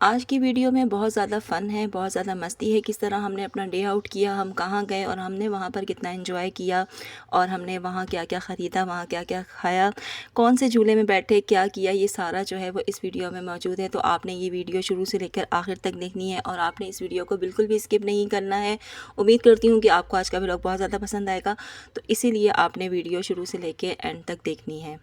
आज की वीडियो में बहुत ज़्यादा फ़न है, बहुत ज़्यादा मस्ती है। किस तरह हमने अपना डे आउट किया, हम कहाँ गए और हमने वहाँ पर कितना एंजॉय किया और हमने वहाँ क्या-क्या ख़रीदा, वहाँ क्या-क्या खाया, कौन से झूले में बैठे, क्या किया, ये सारा जो है वो इस वीडियो में मौजूद है। तो आपने ये वीडियो शुरू से लेकर आखिर तक देखनी है और आपने इस वीडियो को बिल्कुल भी स्किप नहीं करना है। उम्मीद करती हूँ कि आपको आज का व्लॉग बहुत ज़्यादा पसंद आएगा, तो इसीलिए आपने वीडियो शुरू से लेके एंड तक देखनी है।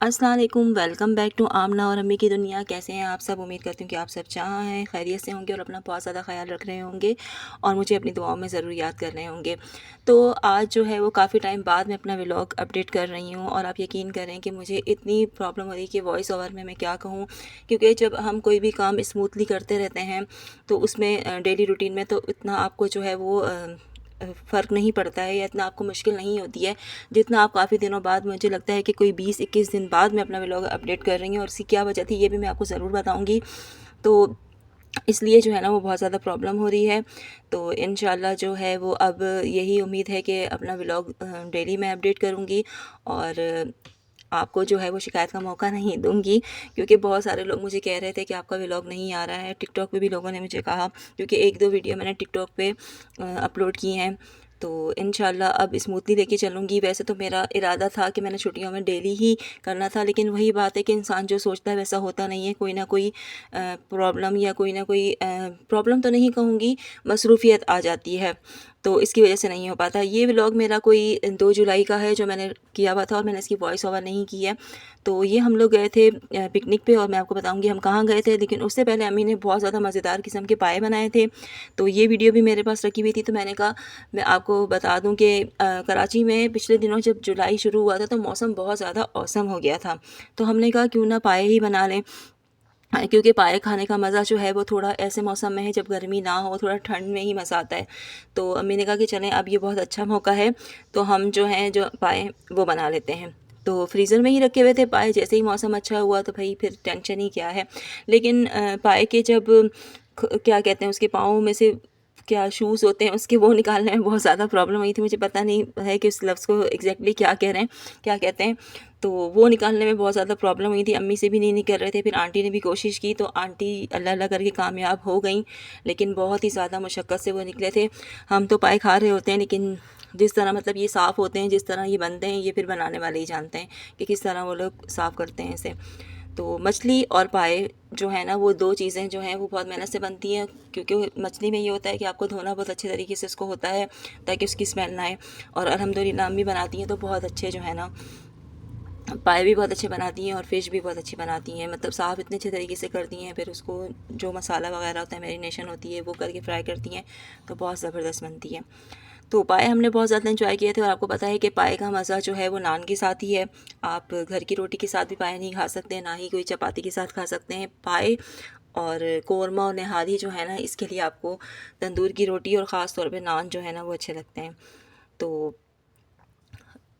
अस्सलाम वालेकुम, वेलकम बैक टू आमना और अम्मी की दुनिया। कैसे हैं आप सब? उम्मीद करती हूँ कि आप सब जहाँ हैं खैरियत से होंगे और अपना बहुत ज़्यादा ख्याल रख रहे होंगे और मुझे अपनी दुआओं में ज़रूर याद कर रहे होंगे। तो आज जो है वो काफ़ी टाइम बाद मैं अपना व्लॉग अपडेट कर रही हूँ और आप यकीन करें कि मुझे इतनी प्रॉब्लम हो रही है कि वॉइस ओवर में मैं क्या कहूँ, क्योंकि जब हम कोई भी काम स्मूथली करते रहते हैं तो उसमें डेली रूटीन में तो इतना आपको जो है वो फ़र्क नहीं पड़ता है या इतना आपको मुश्किल नहीं होती है जितना आप काफ़ी दिनों बाद, मुझे लगता है कि कोई 20-21 दिन बाद मैं अपना व्लॉग अपडेट कर रही हूँ और इसकी क्या वजह थी ये भी मैं आपको ज़रूर बताऊँगी। तो इसलिए जो है ना वो बहुत ज़्यादा प्रॉब्लम हो रही है। तो इंशाल्लाह जो है वो अब यही उम्मीद है कि अपना व्लॉग डेली मैं अपडेट करूँगी और आपको जो है वो शिकायत का मौका नहीं दूँगी, क्योंकि बहुत सारे लोग मुझे कह रहे थे कि आपका व्लॉग नहीं आ रहा है। टिकटॉक पे भी लोगों ने मुझे कहा, क्योंकि 1-2 वीडियो मैंने टिकटॉक पे अपलोड की हैं। तो इंशाल्लाह अब स्मूथली लेके चलूँगी। वैसे तो मेरा इरादा था कि मैंने छुट्टियों में डेली ही करना था, लेकिन वही बात है कि इंसान जो सोचता है वैसा होता नहीं है। कोई ना कोई प्रॉब्लम या कोई ना कोई प्रॉब्लम तो नहीं कहूँगी, मसरूफ़ियत आ जाती है, तो इसकी वजह से नहीं हो पाता। ये व्लॉग मेरा कोई 2 जुलाई का है जो मैंने किया हुआ था और मैंने इसकी वॉइस ओवर नहीं की है। तो ये हम लोग गए थे पिकनिक पे और मैं आपको बताऊँगी हम कहाँ गए थे। लेकिन उससे पहले अम्मी ने बहुत ज़्यादा मज़ेदार किस्म के पाए बनाए थे, तो ये वीडियो भी मेरे पास रखी हुई थी। तो मैंने कहा मैं आपको बता दूं कि कराची में पिछले दिनों जब जुलाई शुरू हुआ था तो मौसम बहुत ज़्यादा औसम हो गया था। तो हमने कहा क्यों ना पाए ही बना लें। क्योंकि पाए खाने का मज़ा जो है वो थोड़ा ऐसे मौसम में है जब गर्मी ना हो, थोड़ा ठंड में ही मज़ा आता है। तो अम्मी ने कहा कि चलें अब ये बहुत अच्छा मौका है, तो हम जो हैं जो पाए वो बना लेते हैं। तो फ्रीज़र में ही रखे हुए थे पाए, जैसे ही मौसम अच्छा हुआ तो भाई फिर टेंशन ही क्या है। लेकिन पाए के जब क्या कहते हैं उसके पाँव में से क्या शूज़ होते हैं उसके, वो निकालने में बहुत ज़्यादा प्रॉब्लम हुई थी। मुझे पता नहीं है कि उस लफ्ज़ को एग्जैक्टली क्या कह रहे हैं, क्या कहते हैं। तो वो निकालने में बहुत ज़्यादा प्रॉब्लम हुई थी। अम्मी से भी नहीं निकल रहे थे, फिर आंटी ने भी कोशिश की तो आंटी अल्लाह अल्लाह करके कामयाब हो गई, लेकिन बहुत ही ज़्यादा मुशक्क़त से वो निकले थे। हम तो पाए खा रहे होते हैं, लेकिन जिस तरह मतलब ये साफ़ होते हैं, जिस तरह ये बनते हैं, ये फिर बनाने वाले ही जानते हैं कि किस तरह वो लोग साफ़ करते हैं इसे। तो मछली और पाए जो है ना वो 2 चीज़ें जो हैं वो बहुत मेहनत से बनती हैं, क्योंकि मछली में ये होता है कि आपको धोना बहुत अच्छे तरीके से उसको होता है ताकि उसकी स्मेल ना आए। और अल्हम्दुलिल्लाह अम्मी बनाती हैं तो बहुत अच्छे जो है ना पाए भी बहुत अच्छे बनाती हैं और फ़िश भी बहुत अच्छी बनाती हैं। मतलब साफ़ इतने अच्छे तरीके से करती हैं, फिर उसको जो मसाला वगैरह होता है, मैरिनेशन होती है, वो करके फ्राई करती हैं, तो बहुत ज़बरदस्त बनती है। तो पाए हमने बहुत ज़्यादा एंजॉय किए थे और आपको पता है कि पाए का मज़ा जो है वो नान के साथ ही है। आप घर की रोटी के साथ भी पाए नहीं खा सकते, ना ही कोई चपाती के साथ खा सकते हैं। पाए और कोरमा और निहारी जो है ना, इसके लिए आपको तंदूर की रोटी और ख़ास तौर पे नान जो है ना वो अच्छे लगते हैं। तो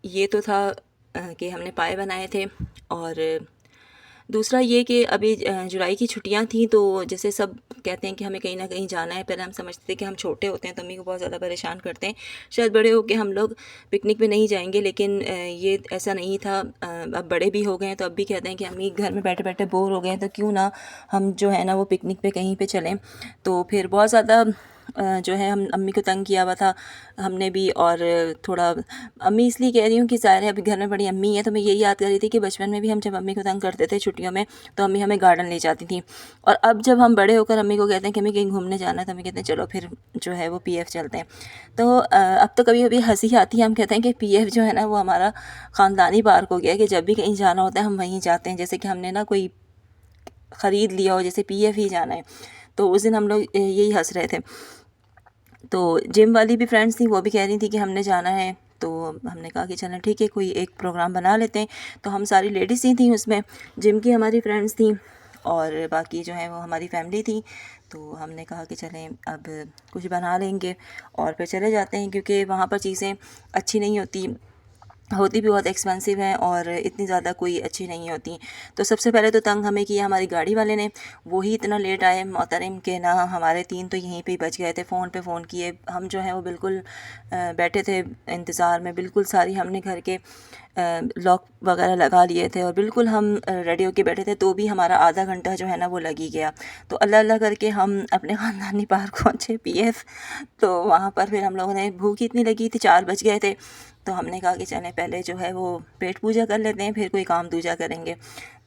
ये तो था कि हमने पाए बनाए थे। और दूसरा ये कि अभी जुलाई की छुट्टियां थी, तो जैसे सब कहते हैं कि हमें कहीं ना कहीं जाना है। पहले हम समझते थे कि हम छोटे होते हैं तो अम्मी को बहुत ज़्यादा परेशान करते हैं, शायद बड़े हो के हम लोग पिकनिक पे नहीं जाएंगे, लेकिन ये ऐसा नहीं था। अब बड़े भी हो गए हैं तो अब भी कहते हैं कि अम्मी घर में बैठे बैठे बोर हो गए हैं, तो क्यों ना हम जो है ना वो पिकनिक पे कहीं पे चलें। तो फिर बहुत ज़्यादा जो है हम अम्मी को तंग किया हुआ था हमने भी। और थोड़ा अम्मी इसलिए कह रही हूँ कि ज़ाहिर है अभी घर में बड़ी अम्मी है, तो मैं यही याद कर रही थी कि बचपन में भी हम जब अम्मी को तंग करते थे छुट्टियों में तो अम्मी हमें गार्डन ले जाती थी। और अब जब हम बड़े होकर अम्मी को कहते हैं कि हमें कहीं घूमने जाना है तो अम्मी कहते हैं चलो फिर जो है वो पीएफ चलते हैं। तो अब तो कभी कभी हंसी आती है, हम कहते हैं कि पीएफ जो है ना वो हमारा ख़ानदानी पार्क हो गया है कि जब भी कहीं जाना होता है हम वहीं जाते हैं, जैसे कि हमने ना कोई ख़रीद लिया हो, जैसे पीएफ ही जाना है। तो उस दिन हम लोग यही हंस रहे थे। तो जिम वाली भी फ्रेंड्स थी, वो भी कह रही थी कि हमने जाना है, तो हमने कहा कि चलें ठीक है कोई एक प्रोग्राम बना लेते हैं। तो हम सारी लेडीज़ ही थी उसमें, जिम की हमारी फ्रेंड्स थी और बाकी जो है वो हमारी फैमिली थी। तो हमने कहा कि चलें अब कुछ बना लेंगे और फिर चले जाते हैं, क्योंकि वहाँ पर चीज़ें अच्छी नहीं होती भी बहुत एक्सपेंसिव हैं और इतनी ज़्यादा कोई अच्छी नहीं होती। तो सबसे पहले तो तंग हमें किया हमारी गाड़ी वाले ने, वो ही इतना लेट आए मोहतरम के ना, हमारे 3 तो यहीं पे ही बच गए थे। फ़ोन पे फ़ोन किए, हम जो हैं वो बिल्कुल बैठे थे इंतज़ार में। बिल्कुल सारी हमने घर के लॉक वगैरह लगा लिए थे और बिल्कुल हम रेडी होके बैठे थे, तो भी हमारा आधा घंटा जो है ना वो लग ही गया। तो अल्लाह अल्लाह करके हम अपने ख़ानदानी पार्क पहुँचे, पीएफ। तो वहाँ पर फिर हम लोगों ने, भूख इतनी लगी थी, 4 बज गए थे, तो हमने कहा कि चलें पहले जो है वो पेट पूजा कर लेते हैं, फिर कोई काम दूजा करेंगे।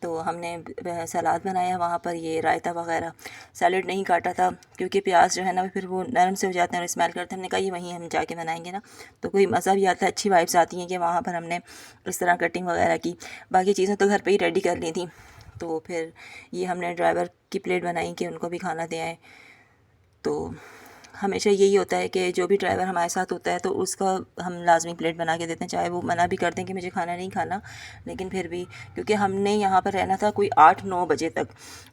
तो हमने सलाद बनाया वहाँ पर, ये रायता वगैरह। सैलेड नहीं काटा था क्योंकि प्याज जो है ना फिर वो नरम से हो जाते हैं और स्मेल करते हैं। हमने कहा ये वहीं हम जाके बनाएंगे ना, तो कोई मज़ा भी आता है, अच्छी वाइब्स आती हैं कि वहाँ पर हमने इस तरह कटिंग वगैरह की। बाकी चीज़ें तो घर पे ही रेडी कर ली थी। तो फिर ये हमने ड्राइवर की प्लेट बनाई कि उनको भी खाना दे आए। तो हमेशा यही होता है कि जो भी ड्राइवर हमारे साथ होता है तो उसका हम लाजमी प्लेट बना के देते हैं, चाहे वो मना भी कर दें कि मुझे खाना नहीं खाना, लेकिन फिर भी क्योंकि हमने यहाँ पर रहना था कोई 8-9 बजे तक,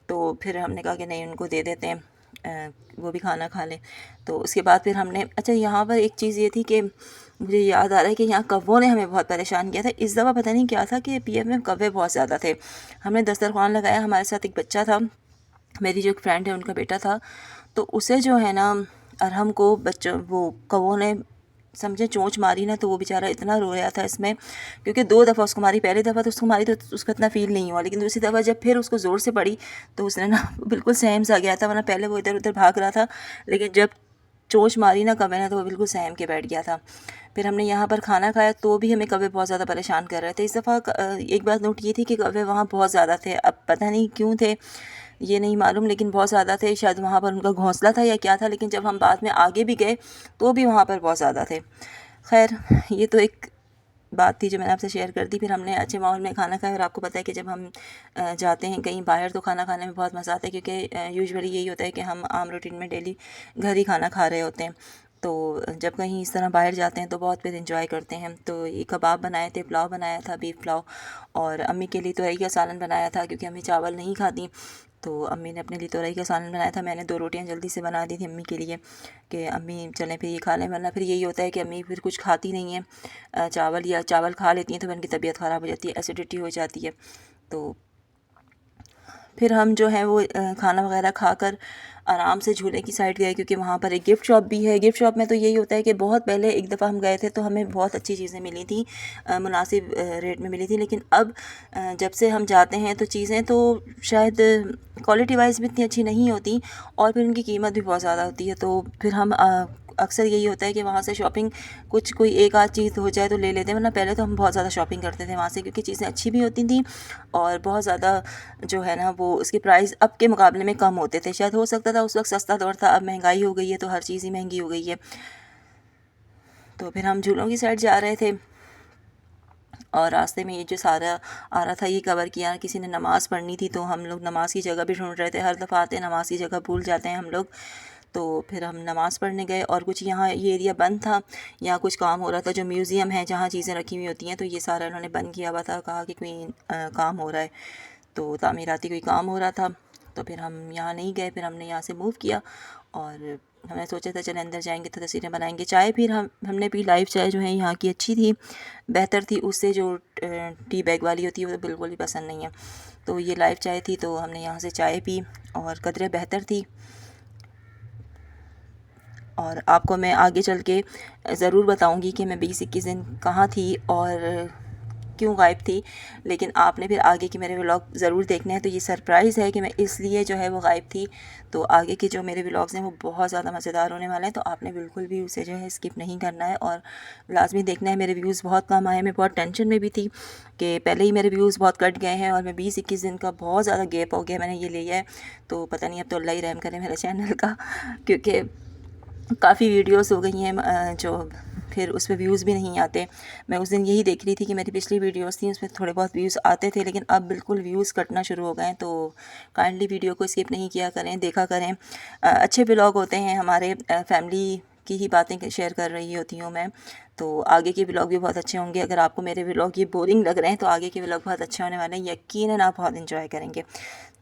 तो फिर हमने कहा कि नहीं, उनको दे देते हैं, वो भी खाना खा लें। तो उसके बाद फिर हमने, अच्छा यहाँ पर एक चीज़ ये थी कि मुझे याद आ रहा है कि यहाँ कौवों ने हमें बहुत परेशान किया था इस दफ़ा। पता नहीं क्या था कि पीएफ में कौवे बहुत ज़्यादा थे। हमने दस्तरखान लगाया, हमारे साथ एक बच्चा था, मेरी जो एक फ्रेंड है उनका बेटा था, तो उसे जो है ना अरहम को बच्चों वो कौवों ने समझे चोंच मारी ना, तो वो बेचारा इतना रोया था इसमें, क्योंकि 2 दफ़ा उसको मारी। पहली दफ़ा तो उसको मारी तो उसको इतना फ़ील नहीं हुआ, लेकिन दूसरी दफ़ा जब फिर उसको ज़ोर से पड़ी तो उसने ना बिल्कुल सहम सा गया था, वरना पहले वो इधर उधर भाग रहा था, लेकिन जब चोंच मारी ना कौवे ने तो वो बिल्कुल सहम के बैठ गया था। फिर हमने यहाँ पर खाना खाया तो भी हमें कौवे बहुत ज़्यादा परेशान कर रहे थे। इस दफ़ा एक बात नोट की थी कि कौवे वहाँ बहुत ज़्यादा थे, अब पता नहीं क्यों थे ये नहीं मालूम, लेकिन बहुत ज़्यादा थे। शायद वहाँ पर उनका घोंसला था या क्या था, लेकिन जब हम बाद में आगे भी गए तो भी वहाँ पर बहुत ज़्यादा थे। खैर, ये तो एक बात थी जो मैंने आपसे शेयर कर दी। फिर हमने अच्छे माहौल में खाना खाया, और आपको पता है कि जब हम जाते हैं कहीं बाहर तो खाना खाने में बहुत मज़ा आता है, क्योंकि यूजुअली यही होता है कि हम आम रूटीन में डेली घर ही खाना खा रहे होते हैं। तो जब कहीं इस तरह बाहर जाते हैं तो बहुत फिर इंजॉय करते हैं। तो ये कबाब बनाए थे, पुलाव बनाया था, बीफ पुलाव, और अम्मी के लिए तुरई का सालन बनाया था क्योंकि अम्मी चावल नहीं खाती, तो अम्मी ने अपने लिए तुरई का सालन बनाया था। मैंने 2 रोटियां जल्दी से बना दी थी अम्मी के लिए कि अम्मी चलें फिर ये खा लें, वरना फिर यही होता है कि अम्मी फिर कुछ खाती नहीं है चावल, या चावल खा लेती हैं तो उनकी तबीयत ख़राब हो जाती है, एसिडिटी हो जाती है। तो फिर हम जो है वो खाना वगैरह खाकर आराम से झूले की साइड गए, क्योंकि वहाँ पर एक गिफ्ट शॉप भी है। गिफ्ट शॉप में तो यही होता है कि बहुत पहले एक दफ़ा हम गए थे तो हमें बहुत अच्छी चीज़ें मिली थी, मुनासिब रेट में मिली थी, लेकिन अब जब से हम जाते हैं तो चीज़ें तो शायद क्वालिटी वाइज भी इतनी अच्छी नहीं होती, और फिर उनकी कीमत भी बहुत ज़्यादा होती है। तो फिर हम अक्सर यही होता है कि वहाँ से शॉपिंग, कुछ कोई एक आध चीज़ हो जाए तो ले लेते हैं, वरना पहले तो हम बहुत ज़्यादा शॉपिंग करते थे वहाँ से, क्योंकि चीज़ें अच्छी भी होती थी और बहुत ज़्यादा जो है ना वो उसके प्राइस अब के मुकाबले में कम होते थे। शायद हो सकता था उस वक्त सस्ता दौर था, अब महंगाई हो गई है तो हर चीज़ ही महंगी हो गई है। तो फिर हम झूलों की साइड जा रहे थे, और रास्ते में ये जो सारा आ रहा था ये कवर किया। किसी ने नमाज़ पढ़नी थी तो हम लोग नमाज़ की जगह भी ढूंढ रहे थे, हर दफ़ा आते नमाज़ की जगह भूल जाते हैं हम लोग। तो फिर हम नमाज़ पढ़ने गए, और कुछ यहाँ ये एरिया बंद था, यहाँ कुछ काम हो रहा था, जो म्यूज़ियम है जहाँ चीज़ें रखी हुई होती हैं तो ये सारा इन्होंने बंद किया हुआ था, कहा कि कोई काम हो रहा है, तो तामीराती कोई काम हो रहा था। तो फिर हम यहाँ नहीं गए, फिर हमने यहाँ से मूव किया, और हमने सोचा था चले अंदर जाएंगे तो तस्वीरें बनाएंगे। चाय फिर हमने पी, लाइव चाय जो है यहाँ की अच्छी थी, बेहतर थी उससे जो टी बैग वाली होती है वो तो बिल्कुल ही पसंद नहीं है। तो ये लाइव चाय थी तो हमने यहाँ से चाय पी, और कदरें बेहतर थी। और आपको मैं आगे चल के ज़रूर बताऊंगी कि मैं 20-21 दिन कहाँ थी और क्यों गायब थी, लेकिन आपने फिर आगे के मेरे व्लॉग ज़रूर देखने हैं। तो ये सरप्राइज़ है कि मैं इसलिए जो है वो गायब थी। तो आगे के जो मेरे व्लॉग्स हैं वो बहुत ज़्यादा मज़ेदार होने वाले हैं, तो आपने बिल्कुल भी उसे जो है स्किप नहीं करना है और लाजमी देखना है। मेरे व्यूज़ बहुत कम आए, मैं बहुत टेंशन में भी थी कि पहले ही मेरे व्यूज़ बहुत कट गए हैं, और मैं 20-21 दिन का बहुत ज़्यादा गैप हो गया, मैंने ये लिया है। तो पता नहीं, अब तो अल्लाह ही रहम करे मेरे चैनल का, क्योंकि काफ़ी वीडियोस हो गई हैं जो फिर उस पर व्यूज़ भी नहीं आते। मैं उस दिन यही देख रही थी कि मेरी पिछली वीडियोस थी उसमें थोड़े बहुत व्यूज़ आते थे, लेकिन अब बिल्कुल व्यूज़ कटना शुरू हो गए हैं। तो काइंडली वीडियो को स्किप नहीं किया करें, देखा करें। अच्छे व्लॉग होते हैं हमारे, फैमिली की ही बातें शेयर कर रही होती हूँ मैं, तो आगे के व्लॉग भी बहुत अच्छे होंगे। अगर आपको मेरे व्लॉग ये बोरिंग लग रहे हैं तो आगे के व्लॉग बहुत अच्छे होने वाले हैं, यकीनन आप बहुत इंजॉय करेंगे।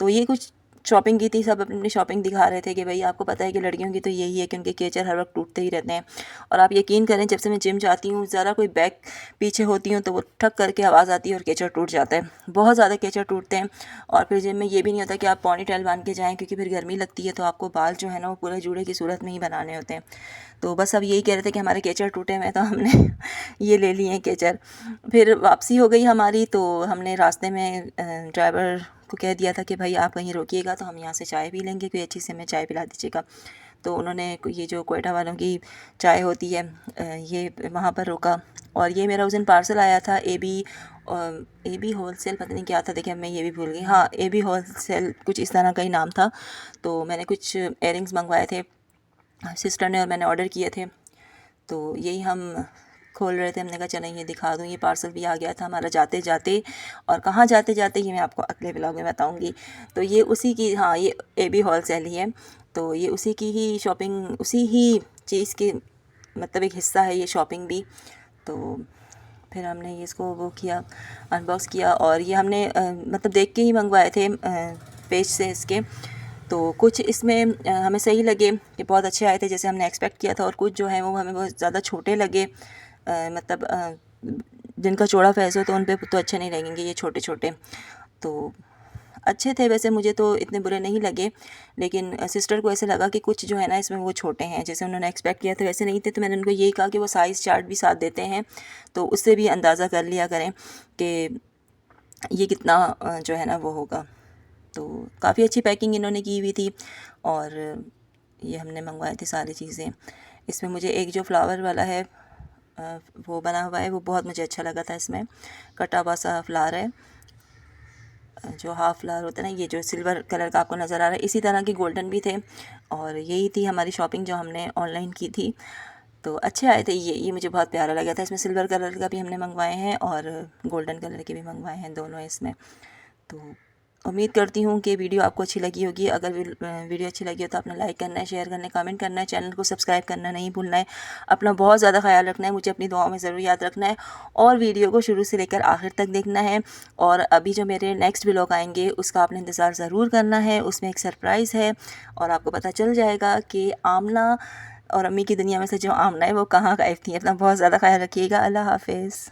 तो ये कुछ शॉपिंग की थी, सब अपनी अपनी शॉपिंग दिखा रहे थे कि भाई आपको पता है कि लड़कियों की तो यही है कि उनके केचर हर वक्त टूटते ही रहते हैं। और आप यकीन करें, जब से मैं जिम जाती हूँ, ज़रा कोई बैग पीछे होती हूँ तो वो ठक करके आवाज़ आती है और केचर टूट जाता है, बहुत ज़्यादा केचर टूटते हैं। और फिर जिम में ये भी नहीं होता कि आप पॉनी टेल बांध के जाएँ, क्योंकि फिर गर्मी लगती है, तो आपको बाल जो है ना वो पूरे जूड़े की सूरत में ही बनाने होते हैं। तो बस अब यही कह रहे थे कि हमारे केचर टूटे हुए हैं, तो हमने ये ले लिए हैं केचर। फिर वापसी हो गई हमारी, तो हमने रास्ते में ड्राइवर को कह दिया था कि भाई आप कहीं रोकिएगा तो हम यहाँ से चाय पी लेंगे, कोई अच्छी से हमें चाय पिला दीजिएगा। तो उन्होंने ये जो क्वेटा वालों की चाय होती है, ये वहाँ पर रोका। और ये मेरा उस दिन पार्सल आया था ए बी होलसेल, पता नहीं क्या था, देखिए मैं ये भी भूल गई, हाँ ए बी होलसेल कुछ इस तरह का ही नाम था। तो मैंने कुछ एयरिंग्स मंगवाए थे सिस्टर ने और मैंने ऑर्डर किए थे, तो यही हम खोल रहे थे। हमने कहा चलें ये दिखा दूँ, ये पार्सल भी आ गया था हमारा जाते जाते। और कहाँ जाते जाते ये मैं आपको अगले ब्लॉग में बताऊँगी। तो ये उसी की, हाँ ये ए बी होलसेल ही है, तो ये उसी की ही शॉपिंग, उसी ही चीज़ की मतलब एक हिस्सा है ये शॉपिंग भी। तो फिर हमने ये इसको वो किया, अनबॉक्स किया। और ये हमने मतलब देख के ही मंगवाए थे पेज से इसके। तो कुछ इसमें हमें सही लगे कि बहुत अच्छे आए थे जैसे हमने एक्सपेक्ट किया था, और कुछ जो है वो हमें बहुत ज़्यादा छोटे लगे। मतलब जिनका चौड़ा फैस हो तो उन पे तो अच्छे नहीं लगेंगे ये छोटे छोटे। तो अच्छे थे वैसे, मुझे तो इतने बुरे नहीं लगे, लेकिन सिस्टर को ऐसे लगा कि कुछ जो है ना इसमें वो छोटे हैं, जैसे उन्होंने एक्सपेक्ट किया था वैसे नहीं थे। तो मैंने उनको यही कहा कि वो साइज़ चार्ट भी साथ देते हैं, तो उससे भी अंदाज़ा कर लिया करें कि ये कितना जो है ना वो होगा। तो काफ़ी अच्छी पैकिंग इन्होंने की हुई थी। और ये हमने मंगवाए थे सारी चीज़ें। इसमें मुझे एक जो फ्लावर वाला है वो बना हुआ है, वो बहुत मुझे अच्छा लगा था। इसमें कटा हुआ सा फ्लावर है, जो हाफ फ्लावर होता है ना, ये जो सिल्वर कलर का आपको नज़र आ रहा है, इसी तरह के गोल्डन भी थे। और यही थी हमारी शॉपिंग जो हमने ऑनलाइन की थी। तो अच्छे आए थे ये मुझे बहुत प्यारा लगा था। इसमें सिल्वर कलर का भी हमने मंगवाए हैं और गोल्डन कलर के भी मंगवाए हैं, दोनों इसमें। तो उम्मीद करती हूँ कि वीडियो आपको अच्छी लगी होगी। अगर वीडियो अच्छी लगी हो तो आपने लाइक करना है, शेयर करना है, कमेंट करना है, चैनल को सब्सक्राइब करना नहीं भूलना है। अपना बहुत ज़्यादा ख्याल रखना है, मुझे अपनी दुआओं में ज़रूर याद रखना है। और वीडियो को शुरू से लेकर आखिर तक देखना है। और अभी जो मेरे नेक्स्ट व्लॉग आएंगे उसका आपने इंतज़ार ज़रूर करना है, उसमें एक सरप्राइज़ है और आपको पता चल जाएगा कि आमना और अम्मी की दुनिया में से जो आमना है वो कहाँ गायब थी। अपना बहुत ज़्यादा ख्याल रखिएगा। अल्लाह हाफिज़।